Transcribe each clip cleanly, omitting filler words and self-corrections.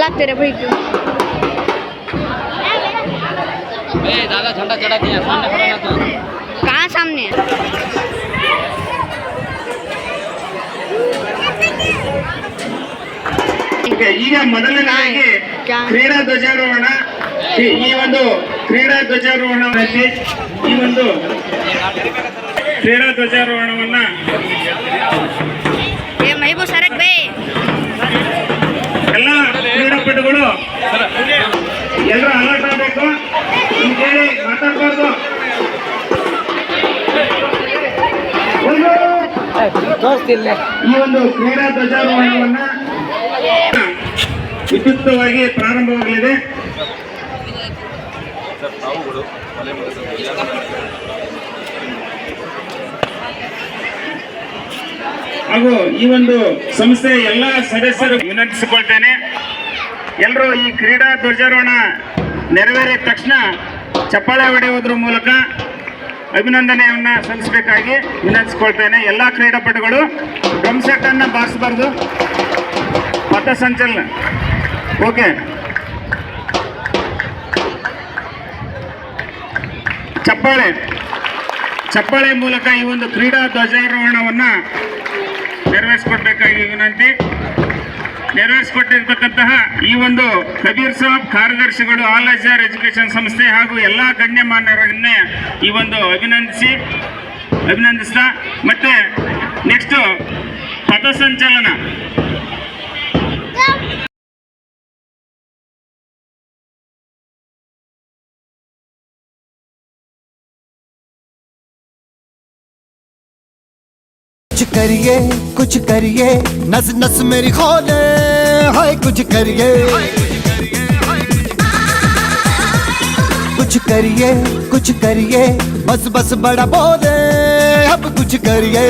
चला तेरे भाई क्यों दादा झंडा चढ़ा दिया सामने खड़ा ना तो कहाँ सामने है? ಈಗ ಮೊದಲನೇದಾಗಿ ಕ್ರೀಡಾ ಧ್ವಜಾರೋಹಣ ಈ ಒಂದು ಕ್ರೀಡಾ ಧ್ವಜಾರೋಹಣದಲ್ಲಿ ಈ ಒಂದು ಕ್ರೀಡಾ ಧ್ವಜಾರೋಹಣವನ್ನ ಎಲ್ಲ ಕ್ರೀಡಾಪಟುಗಳು ಎಲ್ಲರೂ ಅಲರ್ಟ್ ಆಗಬೇಕು ಹೇಳಿ ಮಾತಾಡಬಾರ್ದು ಈ ಒಂದು ಕ್ರೀಡಾ ಧ್ವಜಾರೋಹಣವನ್ನ ವಿದ್ಯುಕ್ತವಾಗಿ ಪ್ರಾರಂಭವಾಗಲಿದೆ. ಹಾಗೂ ಈ ಒಂದು ಸಂಸ್ಥೆಯ ಎಲ್ಲ ಸದಸ್ಯರು ವಿನಂತಿಸಿಕೊಳ್ತೇನೆ, ಎಲ್ಲರೂ ಈ ಕ್ರೀಡಾ ಧ್ವಜಾರೋಹಣ ನೆರವೇರಿದ ತಕ್ಷಣ ಚಪ್ಪಾಳೆ ಹೊಡೆಯುವುದರ ಮೂಲಕ ಅಭಿನಂದನೆಯನ್ನ ಸಲ್ಲಿಸಬೇಕಾಗಿ ವಿನಂತಿಸಿಕೊಳ್ತೇನೆ. ಎಲ್ಲ ಕ್ರೀಡಾಪಟುಗಳು ಡ್ರಮ್ ಸೆಟ್ ಅನ್ನ ಬಾರಿಸಬಾರ್ದು. ಪಥಸಂಚಲನ ಓಕೆ. ಚಪ್ಪಾಳೆ ಮೂಲಕ ಈ ಒಂದು ಕ್ರೀಡಾ ಧ್ವಜಾರೋಹಣವನ್ನ ನೆರವೇರಿಸಿಕೊಡ್ಬೇಕಾಗಿ ವಿನಂತಿ. ನೆರವೇರಿಸಿಕೊಟ್ಟಿರ್ತಕ್ಕಂತಹ ಈ ಒಂದು ಕಬೀರ್ ಸಾಬ್ ಕಾರ್ಯದರ್ಶಿಗಳು ಆಲ್ ಅಜಾರ್ ಎಜುಕೇಶನ್ ಸಂಸ್ಥೆ ಹಾಗೂ ಎಲ್ಲ ಗಣ್ಯಮಾನ್ಯರನ್ನೇ ಈ ಒಂದು ಅಭಿನಂದಿಸ್ತಾ ಮತ್ತೆ ನೆಕ್ಸ್ಟ್ ಪಥಸಂಚಲನ कुछ करिए नस नस मेरी खोले हाय कुछ करिए कुछ करिए बस बस बड़ा बोले अब कुछ करिए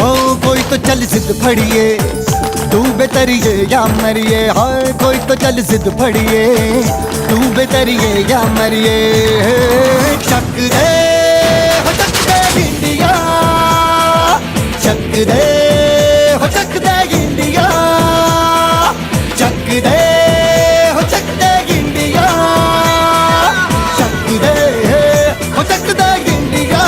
ओ कोई तो चल सिद्ध फड़िए तू बेतरिए या मरिए हाय कोई तो चल सिद्ध फड़िए तू बेतरिए या मरिए चक दे इंडिया चक दे हो चक दे इंडिया चक दे हो चक दे इंडिया चक दे हो चक दे इंडिया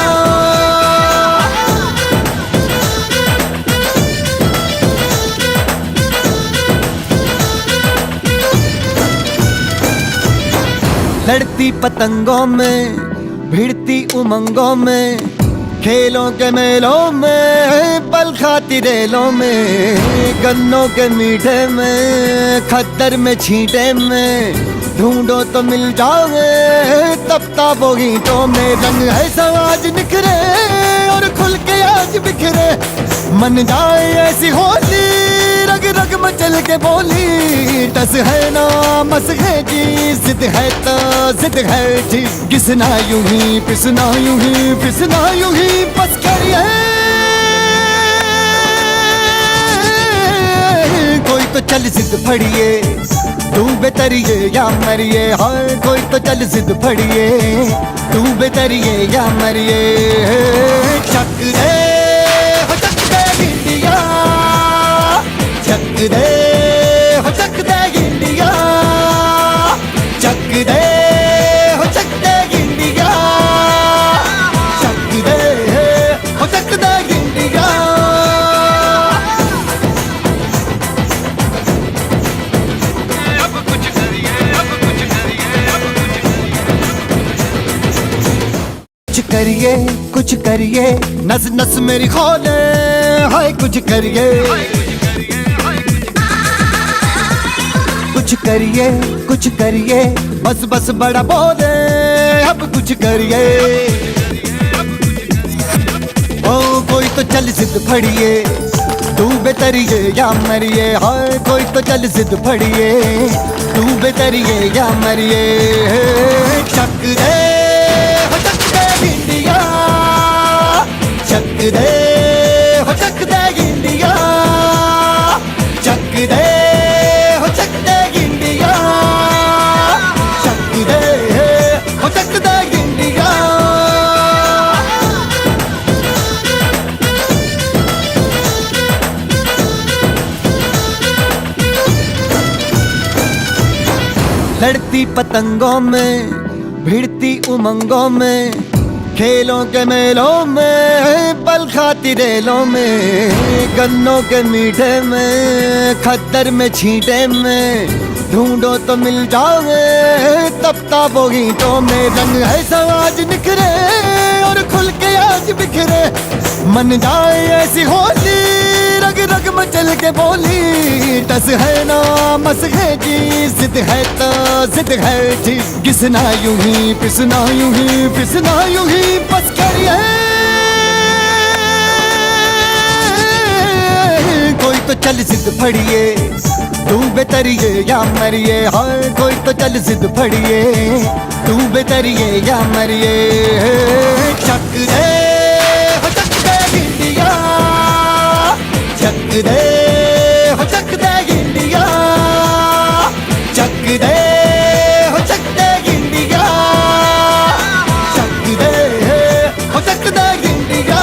लड़ती पतंगों में भिड़ती उमंगों में खेलों के मेलों में पल खाती रेलों में गन्नों के मीठे में खद्दर में छींटे में ढूंढो तो मिल जाओगे तब ताबो ईंटों में रंग है समाज निखरे और खुल के आज बिखरे मन जाए ऐसी होली रग रग मचल के बोली टस है ना मस है जी जिद है तो जिद है जी घिसना यूं ही पिसना यूं ही पिसना यूं ही बस करिए कोई तो चल जिद फड़िए तू बेतरिए या मरिए हाय कोई तो चल जिद फड़िए तू बेतरिए या मरिए चक दे हो चक दे इंडिया चक दे हो चक दे इंडिया चक दे हो चक दे इंडिया चक दे हो चक दे इंडिया कुछ करिए नस नस मेरी खोले हाय कुछ करिए कुछ करिए बस बस बड़ा बोले अब कुछ करिए ओ कोई तो चल जिद फड़िए तू बेतरिए या मरिए हाय कोई तो चल जिद फड़िए तू बेतरिए या मरिए चक दे हो चक दे इंडिया चक दे हो चक दे इंडिया चक दे हो चक दे इंडिया चक दे हो चक दे इंडिया लड़ती पतंगों में भिड़ती उमंगों में खेलों के मेलों में पल खाती रेलों में गन्नों के मीठे में खद्दर में छींटे में ढूंढो तो मिल जाओगे तपता वो ईंटों में रंग है आज निखरे और खुल के आज बिखरे मन जाए ऐसी होली रग रग मचल के बोली टस है ना मस है जी जिद है तो जिद है जी किसना यूं ही पिसना यूं ही पिसना यूं ही बस करिए कोई तो चल जिद फड़िए तू बेतरिए या मरिए हाय कोई तो चल जिद फड़िए तू बेतरिए या मरिए चक दे हो चक दे इंडिया चक दे हो चक दे इंडिया चक दे हो चक दे इंडिया चक दे हो चक दे इंडिया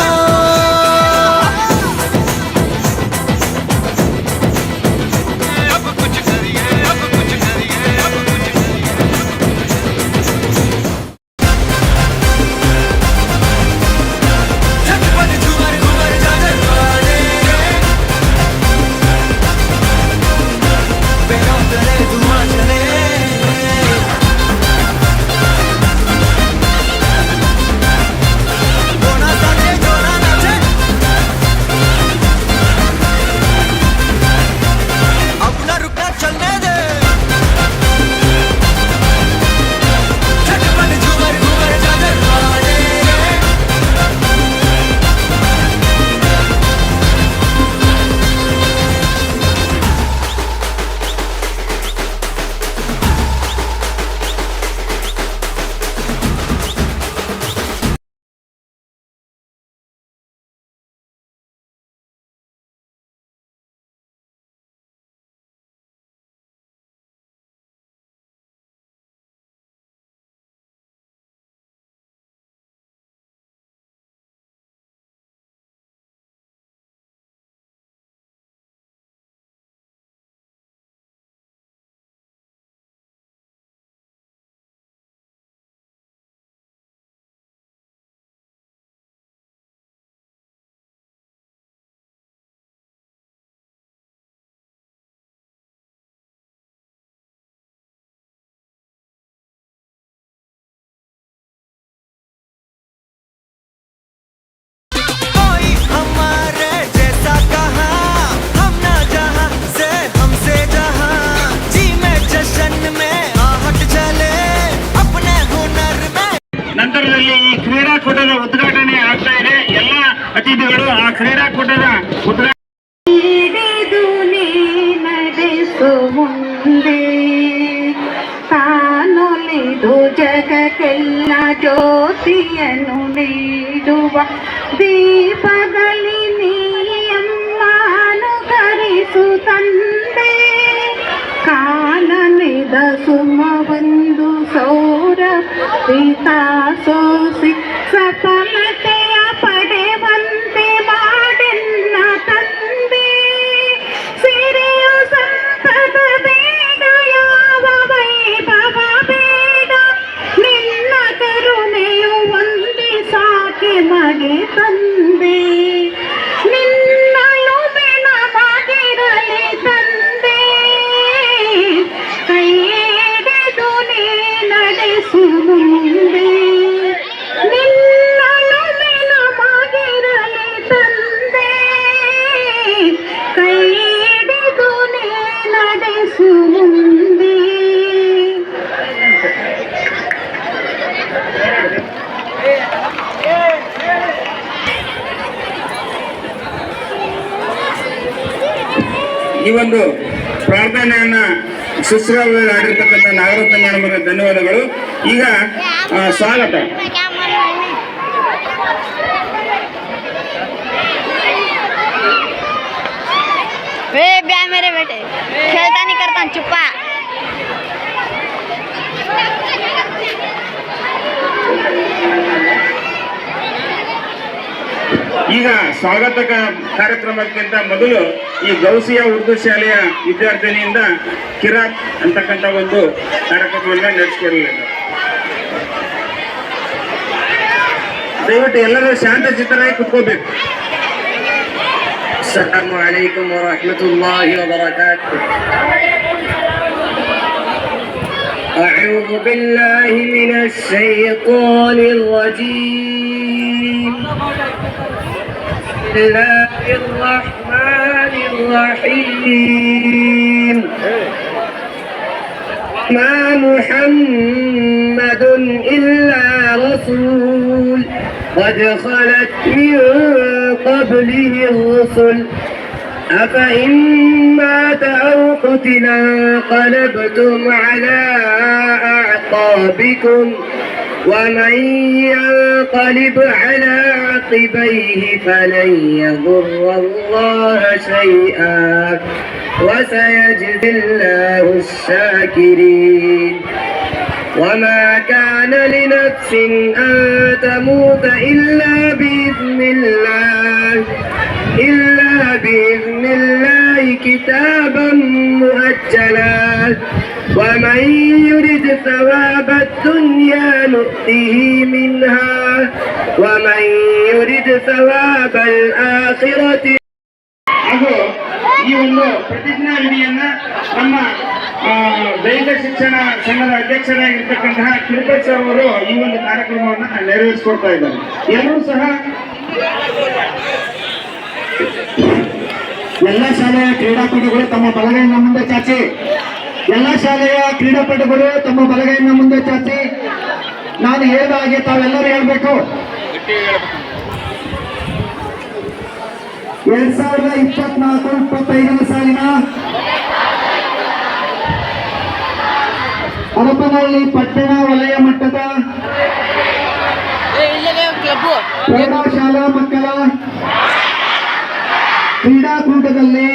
ನಂತರದಲ್ಲಿ ಈ ಕ್ರೀಡಾಕೂಟದ ಉದ್ಘಾಟನೆ ಆಗ್ತಾ ಇದೆ. ಎಲ್ಲ ಅತಿಥಿಗಳು ಆ ಕ್ರೀಡಾಕೂಟದ ಮುಂದೆ ತಾನೊಲಿದು ಜಗಕ್ಕೆಲ್ಲ ಜ್ಯೋತಿಯನ್ನು ನೀಡುವ ದೀಪದಲ್ಲಿ ನೀಯಮ್ಮನುಕರಿಸು ತಂದೆ ಕಾನನಿದ ಸುಮವೊಂದು ಸೌರ ಪಿತಾ ಸೋಸಿ ಸಫಲತೆಯ ಪಡೆವಂತೆ ಮಾಡೆನ್ನ ತಂದೆ ಸಿರಿಯು ಸಂಪದ ಬೇಡ ಯಾವ ವೈಭವ ಬೇಡ ನಿನ್ನ ಕರುಣೆಯು ಒಂದೇ ಸಾಕೆ ಮಗೆ ತಂದೆ ನಿನ್ನಳು ಬೆಳವಾಗಿರಲಿ ತಂದೆ ಕೈ ಹಿಡಿದು ನೀ ನಡೆಸು ಮುಂದೆ ನಿನ್ನಳು ಬೆಳವಾಗಿರಲಿ ತಂದೆ ಕೈ ಹಿಡಿದು ನೀ ನಡೆಸು ಮುಂದೆ. ಈ ಒಂದು ಪ್ರಾರ್ಥನೆಯನ್ನ ಸುಶ್ರಾವ್ಯವಾಗಿ ಆಡಿರ್ತಕ್ಕಂಥ ನಾಗರತ್ನ ಮೇಡಮ್ ಅವರಿಗೆ ಧನ್ಯವಾದಗಳು. ಈಗ ಸ್ವಾಗತ. वे ब्याह मेरे बेटे खेलता नहीं करता चुप्पा ಈಗ ಸ್ವಾಗತ ಕಾರ್ಯಕ್ರಮಕ್ಕಿಂತ ಮೊದಲು ಈ ಗೌಸಿಯಾ ಉರ್ದು ಶಾಲೆಯ ವಿದ್ಯಾರ್ಥಿನಿಯಿಂದ ಕಿರಾತ್ ಅಂತಕ್ಕಂಥ ಒಂದು ಕಾರ್ಯಕ್ರಮವನ್ನು ನಡೆಸಿಕೊಡಲಿದೆ. ದಯವಿಟ್ಟು ಎಲ್ಲರೂ ಶಾಂತ ಚಿತ್ತರಾಗಿ ಕುತ್ಕೋಬೇಕು. ಅಸ್ಸಲಾಮು ಅಲೈಕುಂ ವರಹ್ಮತುಲ್ಲಾಹಿ ವಬರಕಾತುಹು. أعوذ بالله من الشيطان الرجيم. بسم الله الرحمن الرحيم. ما محمد إلا رسول قد خلت من قبله الرسل أفإن مات أو قتل انقلبتم على أعقابكم ومن ينقلب على عقبيه فلن يضر الله شيئا وسيجزي الله الشاكرين. وما كان لنفس أن تموت إلا بإذن الله كتابا مؤجلا ومن يرد ثواب الدنيا نؤته منها ومن يرد ثواب الآخرة. ಹಾಗೂ ಈ ಒಂದು ಪ್ರತಿಜ್ಞಾ ವಿಧಿಯನ್ನ ನಮ್ಮ ದೈಹಿಕ ಶಿಕ್ಷಣ ಸಂಘದ ಅಧ್ಯಕ್ಷರಾಗಿರ್ತಕ್ಕಂತಹ ತಿರುಪತಿ ಸರ್ ಅವರು ಈ ಒಂದು ಕಾರ್ಯಕ್ರಮವನ್ನು ನೆರವೇರಿಸಿಕೊಡ್ತಾ ಇದ್ದಾರೆ. ಎಲ್ಲರೂ ಸಹ ಎಲ್ಲ ಶಾಲೆಯ ಕ್ರೀಡಾಪಟುಗಳು ತಮ್ಮ ಬಲಗೈನ ಮುಂದೆ ಚಾಚಿ. ಎಲ್ಲ ಶಾಲೆಯ ಕ್ರೀಡಾಪಟುಗಳು ತಮ್ಮ ಬಲಗೈನ ಮುಂದೆ ಚಾಚಿ. ನಾನು ಹೇಳಿದ ಹಾಗೆ ತಾವೆಲ್ಲರೂ ಹೇಳ್ಬೇಕು. 2024-25 ಸಾಲಿನ ಹರಪನಹಳ್ಳಿ ಪಟ್ಟಣ ವಲಯ ಮಟ್ಟದ ಪ್ರೌಢಶಾಲಾ ಮಕ್ಕಳ ಕ್ರೀಡಾಕೂಟದಲ್ಲಿ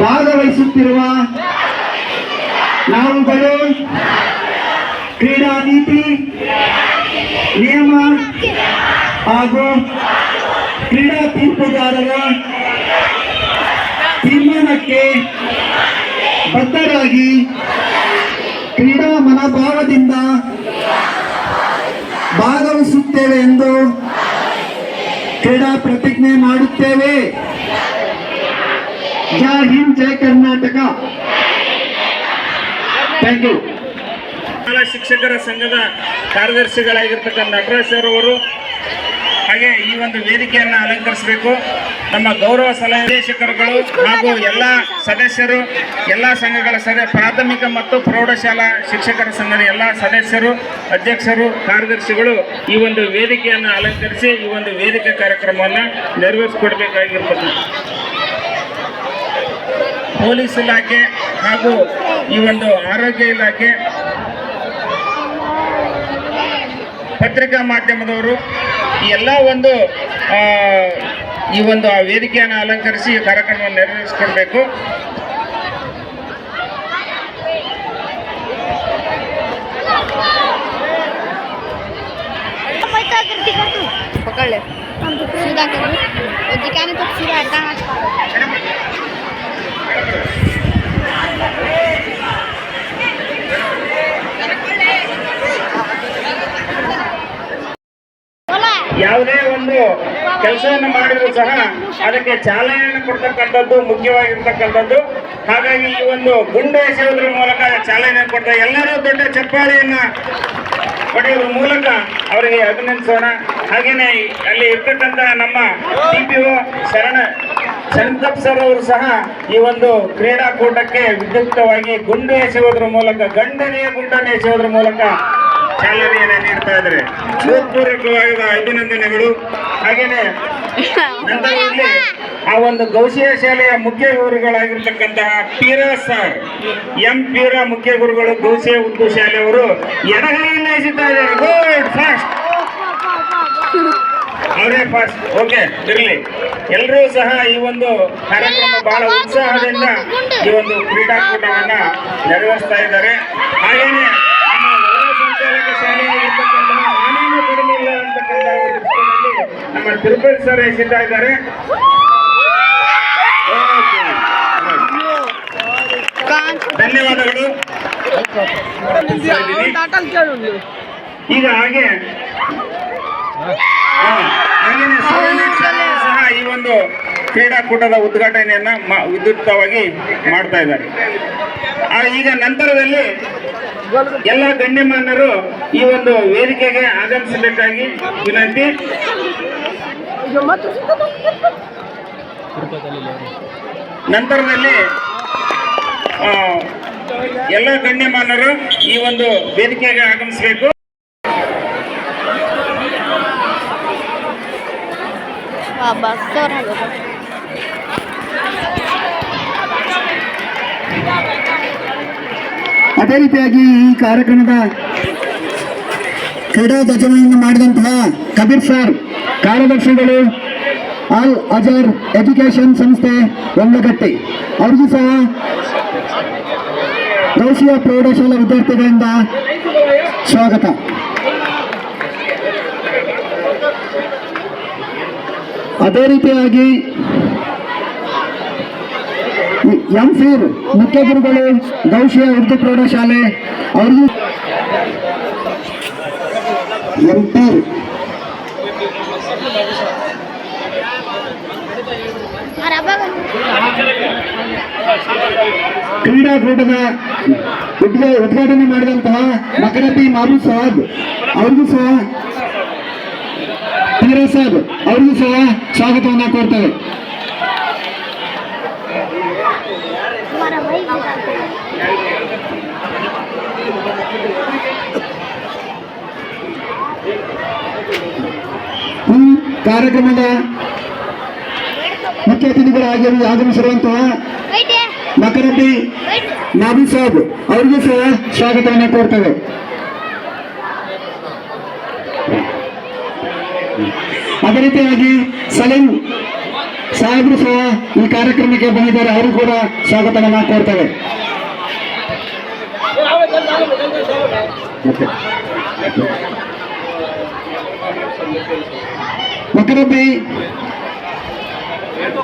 ಭಾಗವಹಿಸುತ್ತಿರುವ ನಾವುಗಳು ಕ್ರೀಡಾ ನೀತಿ, ನಿಯಮ ಹಾಗೂ ಕ್ರೀಡಾ ತೀರ್ಪುಗಾರರ ತೀರ್ಮಾನಕ್ಕೆ ಬದ್ಧರಾಗಿ ಕ್ರೀಡಾ ಮನೋಭಾವದಿಂದ ಭಾಗವಹಿಸುತ್ತೇವೆ ಎಂದು ಕ್ರೀಡಾ ಪ್ರತಿಜ್ಞೆ ಮಾಡುತ್ತೇವೆ. ಜೈ ಹಿಂದ್, ಜೈ ಕರ್ನಾಟಕ. Thank you. ಶಾಲಾ ಶಿಕ್ಷಕರ ಸಂಘದ ಕಾರ್ಯದರ್ಶಿಗಳಾಗಿರ್ತಕ್ಕಂಥ ನಟರಾಜ್ ಸರ್ ಅವರು ಹಾಗೆ ಈ ಒಂದು ವೇದಿಕೆಯನ್ನು ಅಲಂಕರಿಸಬೇಕು. ನಮ್ಮ ಗೌರವ ಸಲಹೆ ನಿರ್ದೇಶಕರುಗಳು ಹಾಗೂ ಎಲ್ಲ ಸದಸ್ಯರು, ಎಲ್ಲ ಸಂಘಗಳ ಪ್ರಾಥಮಿಕ ಮತ್ತು ಪ್ರೌಢಶಾಲಾ ಶಿಕ್ಷಕರ ಸಂಘದ ಎಲ್ಲ ಸದಸ್ಯರು, ಅಧ್ಯಕ್ಷರು, ಕಾರ್ಯದರ್ಶಿಗಳು ಈ ಒಂದು ವೇದಿಕೆಯನ್ನು ಅಲಂಕರಿಸಿ ಈ ಒಂದು ವೇದಿಕೆ ಕಾರ್ಯಕ್ರಮವನ್ನು ನೆರವೇರಿಸಿಕೊಡ್ಬೇಕಾಗಿರ್ತದೆ. ಪೊಲೀಸ್ ಇಲಾಖೆ ಹಾಗೂ ಈ ಒಂದು ಆರೋಗ್ಯ ಇಲಾಖೆ, ಪತ್ರಿಕಾ ಮಾಧ್ಯಮದವರು ಈ ಎಲ್ಲ ಒಂದು ಈ ಒಂದು ವೇದಿಕೆಯನ್ನು ಅಲಂಕರಿಸಿ ಈ ಕಾರ್ಯಕ್ರಮವನ್ನು ನೆರವೇರಿಸಿಕೊಡ್ಬೇಕು. पकड़ ले सीधा कर दो और दिखाने तो सीधा हटा ಯಾವುದೇ ಒಂದು ಕೆಲಸವನ್ನು ಮಾಡಿದ್ರು ಸಹ ಅದಕ್ಕೆ ಚಾಲನೆಯನ್ನು ಕೊಡ್ತಕ್ಕಂಥದ್ದು ಮುಖ್ಯವಾಗಿರ್ತಕ್ಕಂಥದ್ದು. ಹಾಗಾಗಿ ಈ ಒಂದು ಗುಂಡು ಎಸೆಯುವುದರ ಮೂಲಕ ಚಾಲನೆ ಕೊಡ್ತಾರೆ. ಎಲ್ಲರೂ ದೊಡ್ಡ ಚಪ್ಪಾಳೆಯನ್ನ ಪಡೆಯುವ ಮೂಲಕ ಅವರಿಗೆ ಅಭಿನಂದಿಸೋಣ. ಹಾಗೇನೆ ಅಲ್ಲಿ ಇರ್ತಕ್ಕಂಥ ನಮ್ಮ TPO ಶರಣಪ್ಪ ಸರ್ ಅವರು ಸಹ ಈ ಒಂದು ಕ್ರೀಡಾಕೂಟಕ್ಕೆ ವಿದ್ಯುಕ್ತವಾಗಿ ಗುಂಡು ಎಸೆಯುವುದರ ಮೂಲಕ, ಗಂಡನೆಯ ಗುಂಡನ್ನು ಎಸೆಯುವುದರ ಮೂಲಕ ಚಾಲನೆಯನ್ನು ನೀಡ್ತಾ ಇದ್ದಾರೆ. ಹೃತ್ಪೂರ್ವಕವಾದ ಅಭಿನಂದನೆಗಳು. ಹಾಗೇನೆ ನಂತರದಲ್ಲಿ ಆ ಒಂದು ಗೌಸಿಯಾ ಶಾಲೆಯ ಮುಖ್ಯ ಗುರುಗಳಾಗಿರ್ತಕ್ಕಂತಹ ಪೀರಾ ಸರ್, ಎಂ ಪೀರಾ ಮುಖ್ಯ ಗುರುಗಳು ಗೌಸಿಯಾ ಉರ್ದು ಶಾಲೆಯವರು ಎಡಗೈಯಿಂದ ಎಸೆತಾ ಇದ್ದಾರೆ. ಗುಡ್, ಫಾಸ್ಟ್, ಅವರೇ ಫಾಸ್ಟ್. ಓಕೆ, ಇರಲಿ. ಎಲ್ಲರೂ ಸಹ ಈ ಒಂದು ಕಾರ್ಯಕ್ರಮ ಬಹಳ ಉತ್ಸಾಹದಿಂದ ಈ ಒಂದು ಕ್ರೀಡಾಕೂಟವನ್ನ ನೆರವೇರಿಸ್ತಾ ಇದ್ದಾರೆ. ಹಾಗೇನೆ ನಮ್ಮ ವಲಯ ಸಂಚಾಲಕ ಶಾಲೆಯಾಗಿರ್ತಕ್ಕಂತಹ ನಾನೇನು ಕಡಿಮೆ ಇಲ್ಲ ಅಂತಕ್ಕಂಥ ನಮ್ಮ ತಿರುಪತಿ ಸರ್ ಸಿದ್ಧ ಇದ್ದಾರೆ. ಧನ್ಯವಾದಗಳು. ಈಗ ಹಾಗೆ ಹಾಗೇನೆ ಸಹ ಈ ಒಂದು ಕ್ರೀಡಾಕೂಟದ ಉದ್ಘಾಟನೆಯನ್ನ ವಿದ್ಯುಕ್ತವಾಗಿ ಮಾಡ್ತಾ ಇದ್ದಾರೆ. ಈಗ ನಂತರದಲ್ಲಿ ಎಲ್ಲ ಗಣ್ಯಮಾನ್ಯರು ಈ ಒಂದು ವೇದಿಕೆಗೆ ಆಗಮಿಸಬೇಕಾಗಿ ವಿನಂತಿ. ನಂತರದಲ್ಲಿ ಎಲ್ಲ ಗಣ್ಯಮಾನ್ಯರು ಈ ಒಂದು ವೇದಿಕೆಗೆ ಆಗಮಿಸಬೇಕು. ಅದೇ ರೀತಿಯಾಗಿ ಈ ಕಾರ್ಯಕ್ರಮದ ಕ್ರೀಡಾ ಧ್ವಜವನ್ನು ಮಾಡಿದಂತಹ ಕಬೀರ್ ಸರ್ ಕಾರ್ಯದರ್ಶಿಗಳು ಅಲ್ ಅಜರ್ ಎಜುಕೇಶನ್ ಸಂಸ್ಥೆ ಒಂದಗಟ್ಟಿ ಅವ್ರಿಗೂ ಸಹ ಗೌಸಿಯ ಪ್ರೌಢಶಾಲಾ ವಿದ್ಯಾರ್ಥಿಗಳಿಂದ ಸ್ವಾಗತ. ಅದೇ ರೀತಿಯಾಗಿ ಎಂಫಿರ್ ಮುಖ್ಯ ಗುರುಗಳು ಗೌಶಿಯ ಉರ್ದು ಪ್ರೌಢಶಾಲೆ ಅವ್ರಿಗೂ ಎಂಫಿರ್ ಕ್ರೀಡಾಕೂಟದ ಉದ್ಘಾಟನೆ ಮಾಡಿದಂತಹ ಮಕರಬಿ ಮಾರು ಸಾಬ್ ಅವ್ರಿಗೂ ಸಹ ಸಾಬ್ ಅವ್ರಿಗೂ ಸಹ ಸ್ವಾಗತವನ್ನು ಕೋರ್ತೇವೆ. ಈ ಕಾರ್ಯಕ್ರಮದ ಮುಖ್ಯ ಅತಿಥಿಗಳಾಗಿ ಆಗಮಿಸಿರುವಂತಹ ಮಕರಬಿ ನಾಬಿ ಸಾಬ್ ಅವರಿಗೂ ಸಹ ಸ್ವಾಗತವನ್ನು ಕೋರ್ತೇವೆ. ಅದೇ ರೀತಿಯಾಗಿ ಸಲೀಂ ಸಾಹೇಬರು ಸಹ ಈ ಕಾರ್ಯಕ್ರಮಕ್ಕೆ ಬಂದಿದ್ದಾರೆ, ಅವರು ಕೂಡ ಸ್ವಾಗತವನ್ನು ಕೋರ್ತೇವೆ. ಮಕರಬ್ಬಿ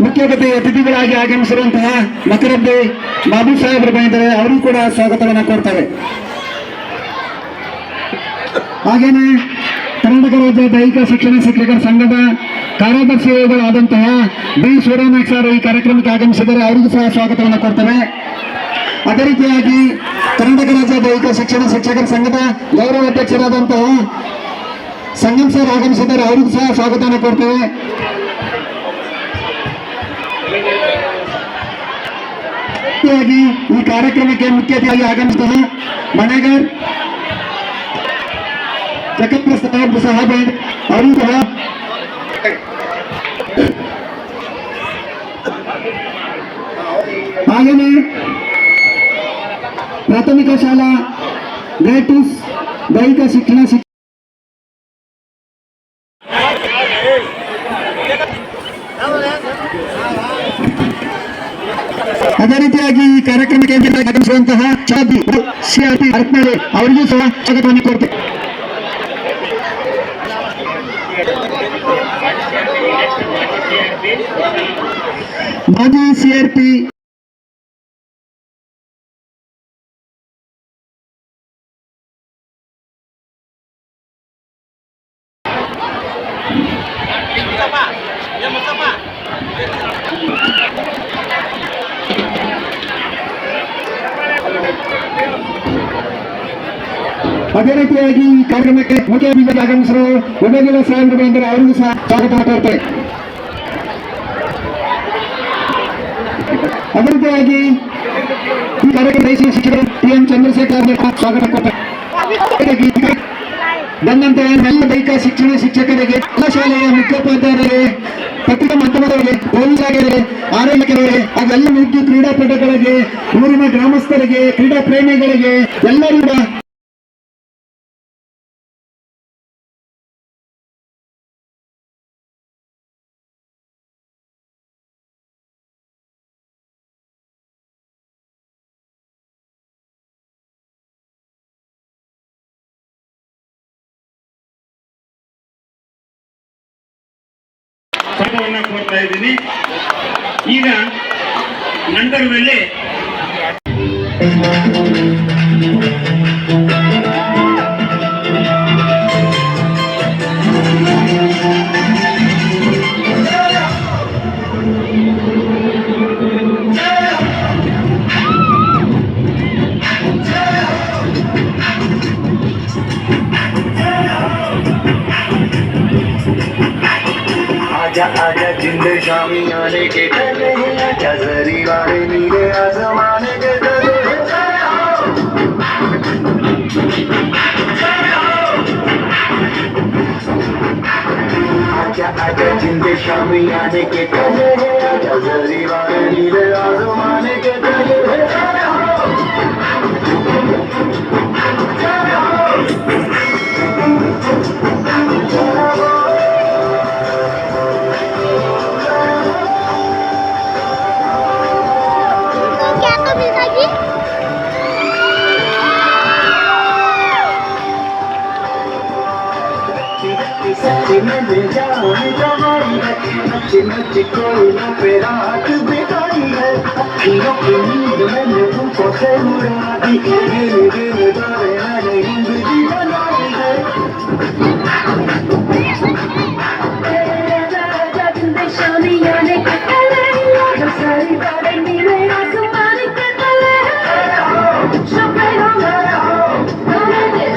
ಮುಖ್ಯ ಅತಿಥಿಗಳಾಗಿ ಆಗಮಿಸಿರುವಂತಹ ಮಕರಬ್ಬಿ ಬಾಬು ಸಾಹೇಬರು ಬಂದಿದ್ದಾರೆ, ಅವರು ಕೂಡ ಸ್ವಾಗತವನ್ನು ಕೋರ್ತೇವೆ. ಹಾಗೇನೆ ಕರ್ನಾಟಕ ರಾಜ್ಯ ದೈಹಿಕ ಶಿಕ್ಷಣ ಶಿಕ್ಷಕರ ಸಂಘದ ಕಾರ್ಯದರ್ಶಿಗಳಾದಂತಹ ಬಿ ಶಿವರಾಮಯ್ಯ ಸರ್ ಈ ಕಾರ್ಯಕ್ರಮಕ್ಕೆ ಆಗಮಿಸಿದ್ದಾರೆ, ಅವರಿಗೂ ಸಹ ಸ್ವಾಗತವನ್ನು ಕೊಡ್ತೇವೆ. ಅದೇ ರೀತಿಯಾಗಿ ಕರ್ನಾಟಕ ರಾಜ್ಯ ದೈಹಿಕ ಶಿಕ್ಷಣ ಶಿಕ್ಷಕರ ಸಂಘದ ಗೌರವ ಅಧ್ಯಕ್ಷರಾದಂತಹ ಸಂಗಮ್ ಸರ್ ಆಗಮಿಸಿದ್ದಾರೆ, ಅವರಿಗೂ ಸಹ ಸ್ವಾಗತವನ್ನು ಕೊಡ್ತೇವೆ. ಈ ಕಾರ್ಯಕ್ರಮಕ್ಕೆ ಮುಖ್ಯ ಅತಿಥಿಯಾಗಿ ಆಗಮಿಸಿದ ಮನೆಗರ್ ಚಕ್ರ ಸಾಹೇಬ್ ಅವರು ಸಹ ಹಾಗೆಯೇ ಪ್ರಾಥಮಿಕ ಶಾಲಾ ಗ್ರೇಟೂಸ್ ದೈಹಿಕ ಶಿಕ್ಷಣ ಅದೇ ರೀತಿಯಾಗಿ ಈ ಕಾರ್ಯಕ್ರಮಕ್ಕೆ ಆಗಮಿಸುವಂತಹ ಸಿಆರ್ಪಿ ಅರ್ಪಣೆ ಅವರಿಗೂ ಸಹ ಸ್ವಾಗತವನ್ನು ಕೊಡ್ತೇವೆ. ಮಾಜಿ ಸಿಆರ್ಪಿ ಅದೇ ರೀತಿಯಾಗಿ ಈ ಕಾರ್ಯಕ್ರಮಕ್ಕೆ ಮುಖ್ಯ ಅತಿಥಿಯಾಗಿ ಆಗಮಿಸಿರುವ ಉಮೇದಿನ ಸಾಹೇಬರು ಬಂದರೆ ಅವರಿಗೂ ಸಹ ಸ್ವಾಗತ ಮಾಡ್ತಾರೆ. ಅದೇ ರೀತಿಯಾಗಿ ಈ ಕಾರ್ಯಕ್ರಮ ಶಿಕ್ಷಕರು ಟಿ.ಎಂ. ಚಂದ್ರಶೇಖರ್ ಸ್ವಾಗತ ಕೊಡ್ತಾರೆ. ಬಂದಂತಹ ಎಲ್ಲ ದೈಹಿಕ ಶಿಕ್ಷಣ ಶಿಕ್ಷಕರಿಗೆ, ಎಲ್ಲ ಶಾಲೆಯ ಮುಖ್ಯೋಪಾಧ್ಯಾಯರಿಗೆ, ಪತ್ರಿಕಾ ಮಾಧ್ಯಮದವರಿಗೆ, ಪೊಲೀಸರಿಗೆ, ಆರೋಗ್ಯರಿಗೆ, ಹಾಗೆಲ್ಲ ಮುಖ್ಯ ಕ್ರೀಡಾಪಟುಗಳಿಗೆ, ಊರಿನ ಗ್ರಾಮಸ್ಥರಿಗೆ, ಕ್ರೀಡಾ ಪ್ರೇಮಿಗಳಿಗೆ ಎಲ್ಲರಿಗೂ ಗೌರವವನ್ನು ಕೊಡ್ತಾ ಇದ್ದೀನಿ. ಈಗ ನಂತರದಲ್ಲಿ आजा आजा जिंद शामी आने के डरे आजा जरी वाले नीले आसमाने के डरे आजा आजा जिंद शामी आने के डरे आजा जरी वाले नीले आसमाने के डरे क्या तो पिताजी मैंने जाने जवानी है नच नच कोई न पे रात बिताई है अखियों की नींद मैंने तुमको से उड़ा दी मेरे दिल दौरे मैंने जिंदगी बनाई है शामी आने के तले सारी बातें नीले आसमान के तले शबे हो होने दे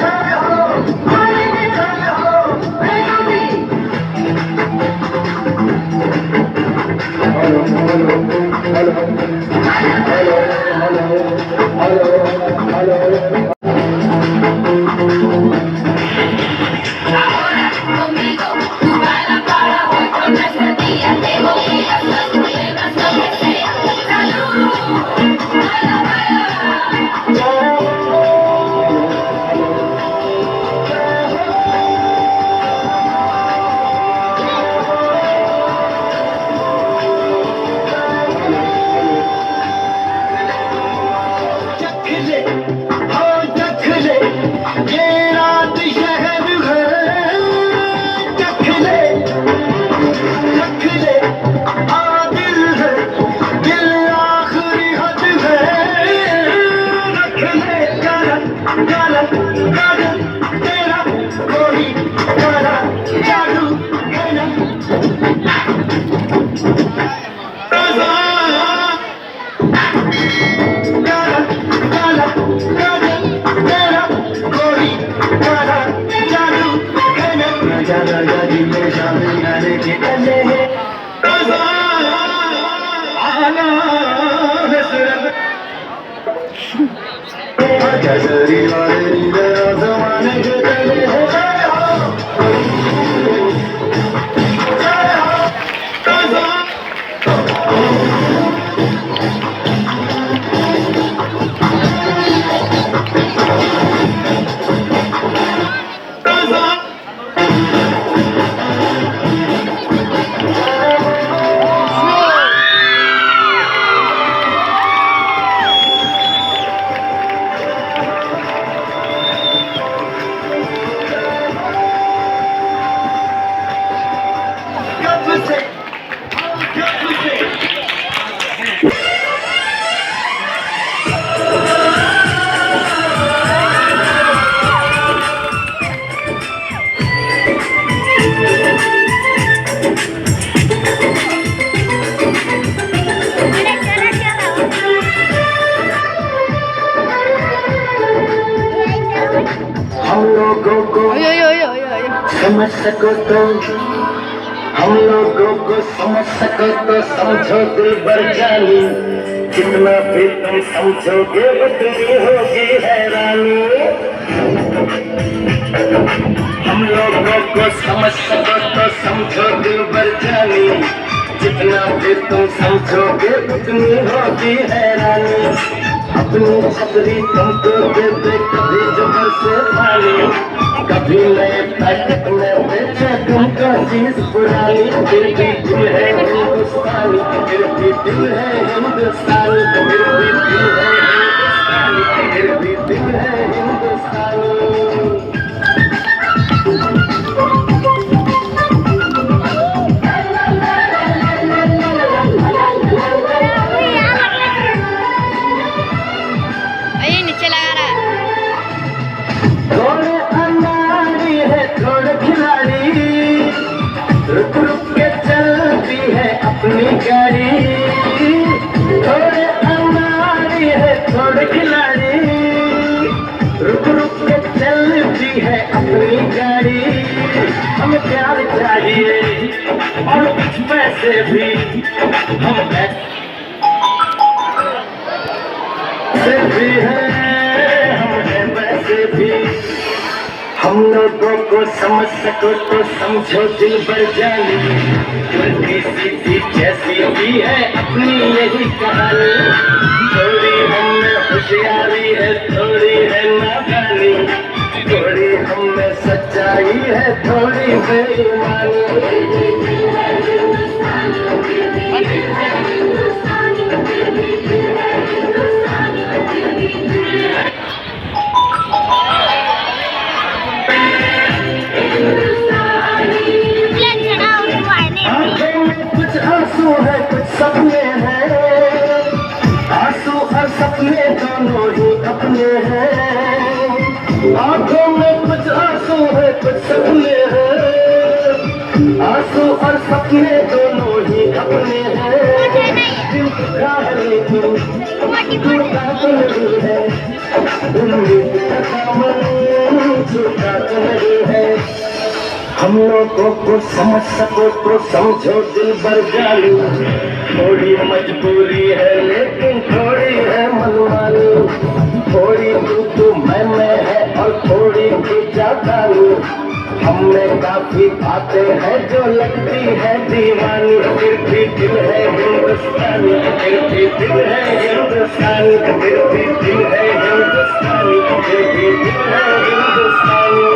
जरी वाले नीले आसमाने के तले हम लोगों को समझ सको तो हम लोगों को समझ सको तो समझो दिल भर जानी जितना भी तुम समझोगे उतनी होगी हैरानी हम लोगों को समझ सको तो समझो दिल भर जानी जितना भी तुम समझोगे उतनी होगी हैरानी अपनी छतरी तुमको दे दे कभी जबर से पानी कभी नए पैकेट में बेचे तुमको चीज पुरानी फिर भी दिल है हिंदुस्तानी फिर भी दिल है हिंदुस्तानी फिर भी दिल है हिंदुस्तानी फिर भी दिल है हिंदुस्तानी वैसे भी हम ऐसे भी हैं, हम हैं वैसे भी। हम लोगों को समझ सको तो समझो दिल भर जानी, उल्टी सीधी जैसी भी है अपनी यही कहानी। थोड़ी हममें होशियारी है, थोड़ी है नादानी, थोड़ी हममें सच्चाई है, थोड़ी बेईमानी। आंखों में कुछ आंसू है, कुछ सपने हैं, आंसू और सपने दोनों ही अपने हैं। आंखों में कुछ आंसू है, कुछ सपने हैं, आंसू और सपने दोनों ही अपने हैं। दिल दुखा है लेकिन टूटा तो नहीं है, उम्मीद का दामन छूटा तो नहीं है। हम लोगों को समझ सको तो समझो दिल भर जानी, थोड़ी मजबूरी है लेकिन थोड़ी है मनमानी। थोड़ी तू मैं है और थोड़ी तू जातानी, हममें काफी बातें हैं जो लगती है दीवानी। फिर भी दिल है हिंदुस्तानी, फिर भी दिल है हिंदुस्तानी, फिर भी दिल है हिंदुस्तानी, फिर भी दिल है हिंदुस्तानी।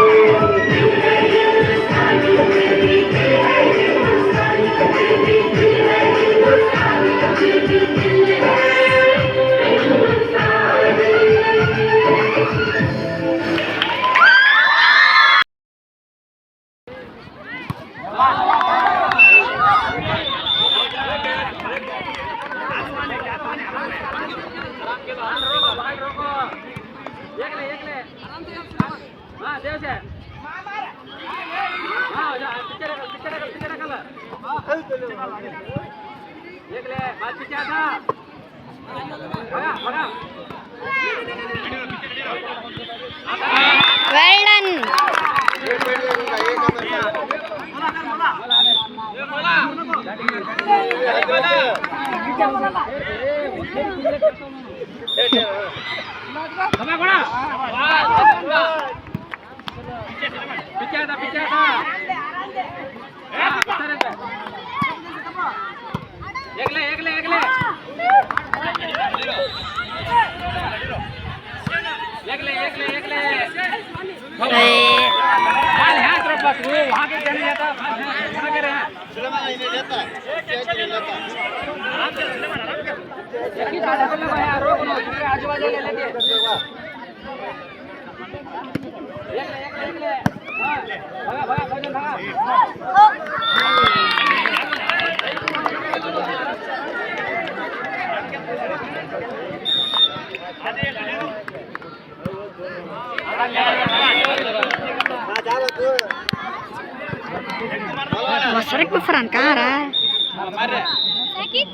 Well done. Masarek peran kara. Sakit?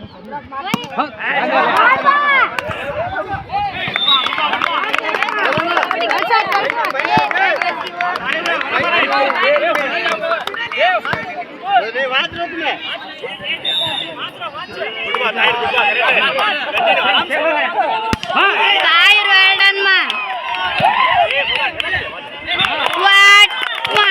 Tayar well done ma. What ma?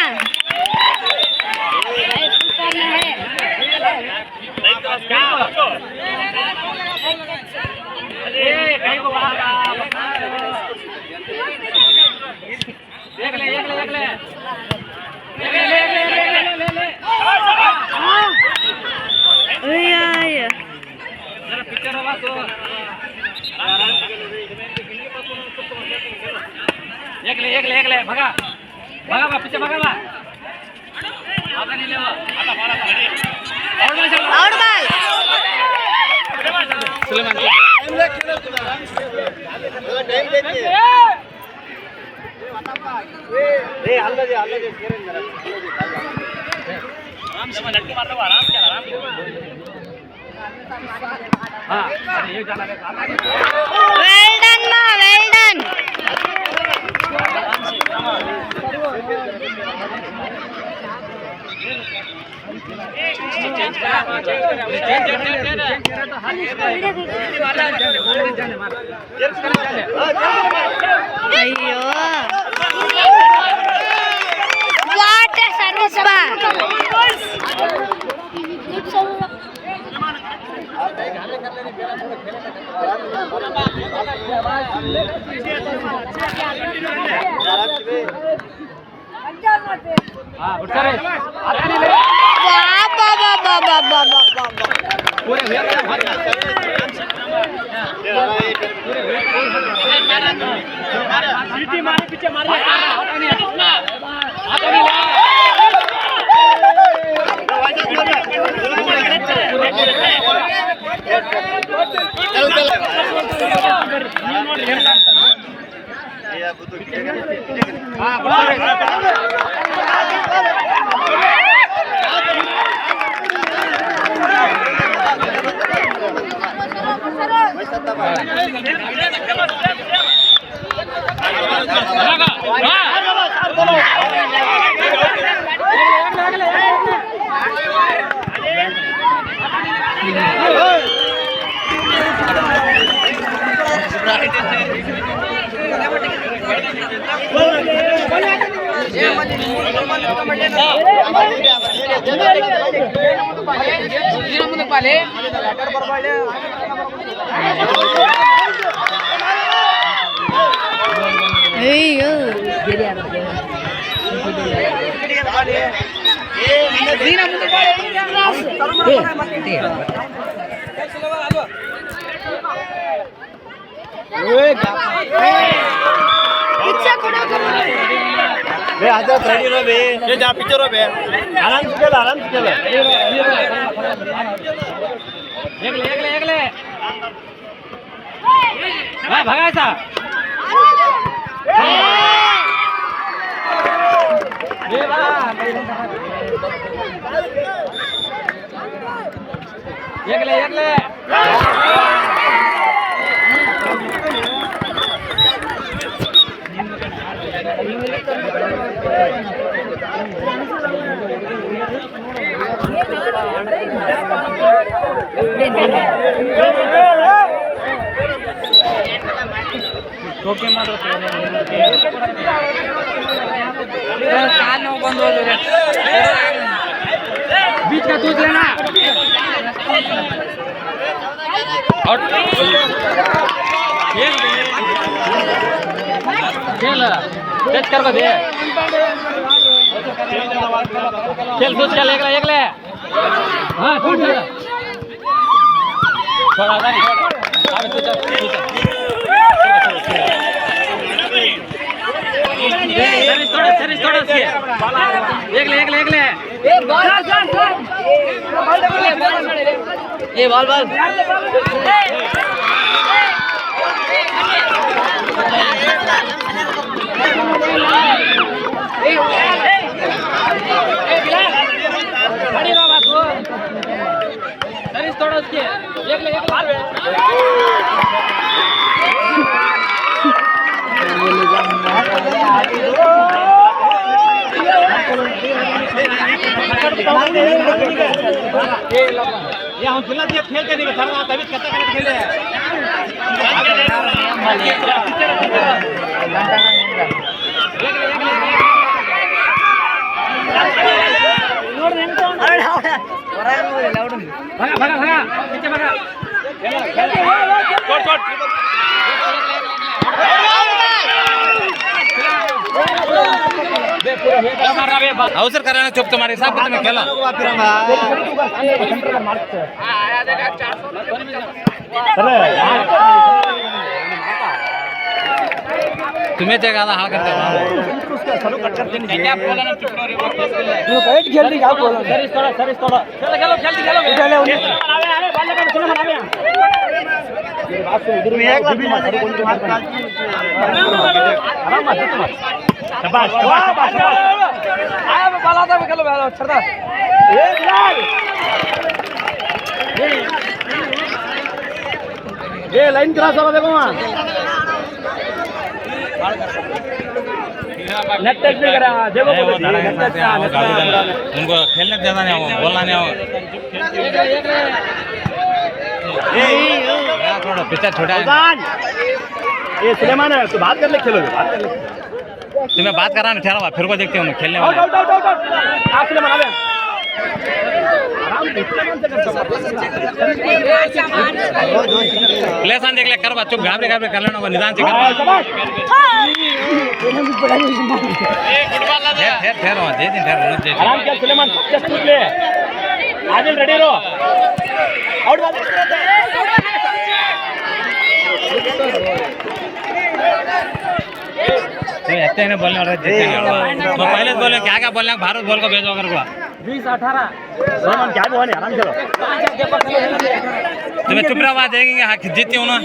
भगा भगा बा पीछे भगा बा आता नहीं लेवा आता बाला आउट बॉल सुलेमान टाइम देते ए हल्ला दे आराम से लटके मार लो आराम से हां अरे ये जाना है Well done ma, well done. ಅಯ್ಯೋ ವಾಟ್ ಸರ್ವಿಸ್ ಬಾ ಅಯ್ಯೋ भगायचा एकले एकले टोके मात्र कान बंद हो गए बीच का तूच लेना और खेल टेच कर दे खेल सोच के लेगला एकले हां छोड़ दे छोड़ा नहीं अब तो सरी थोड़ा सी एकले एकले एकले ए बॉल ये बॉल बॉल थोड़ा उसके एकले एकले ये हम जिला दिए खेल के नहीं सर तभी कत्ता करके खेले भागा भागा भागा पीछे भागा छोड़ छोड़ अवसर कराना चुप तुम्हारे हिसाब से खेला तुम्हें जगह हाल करते ये लाइन क्रॉस हो देखो उनको खेलने देता नहीं, वो बोलना नहीं, वो थोड़ा पिक्चर छोटा है। ये सुलेमान है, तो बात कर ले, खेलोगे, बात कर ले। तुम्हें बात कराना ठहरा हुआ, फिर को देखते हो खेलने वाले। प्लेसान देख ले, कर चुप, घाबरे घाबरे कर लेना, निदान से कर। ठहर दे दिन ठहर। आराम क्या सुलेमान, जस्ट टूट ले। आदिल रेडी रहो, आउट बात। ऐसे नहीं बोलने वाले, तो पहले बोले क्या क्या बोलने, भारत बोल को भेजो अगर को 20-18 सुलेमान क्या हुआ नहीं, आराम चलो। तुम्हें चुप रहा देखेंगे, हाँ जीती हूँ ना।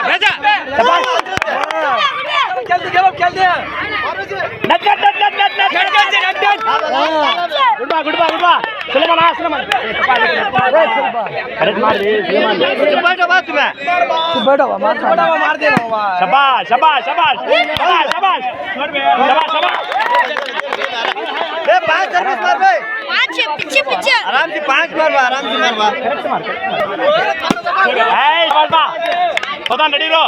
भेजा गुड बा सुलेमान, हाँ सुलेमान, अरे मार दे सुलेमान, बैठो बात तुम्हें, बैठो मार दे। शाबाश शाबाश शाबाश शाबाश शाबाश शाबाश। ए 5 सर्विस मार बे, 5 पीछे आराम से 5 मारवा, आराम से मारवा। ए बा होता रेडी रो।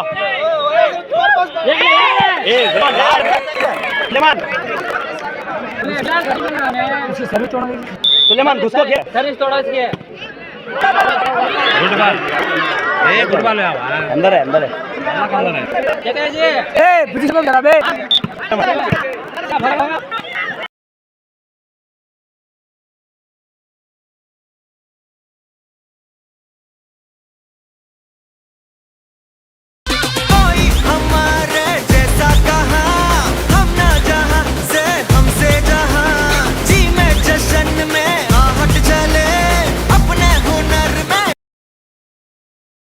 ए सुलेमान सुलेमान घुसको खेल, सर्विस तोड़ा इसके। Good ball, a good ball है, अंदर है अंदर है। अंदर है। ए पीछे से जरा बे।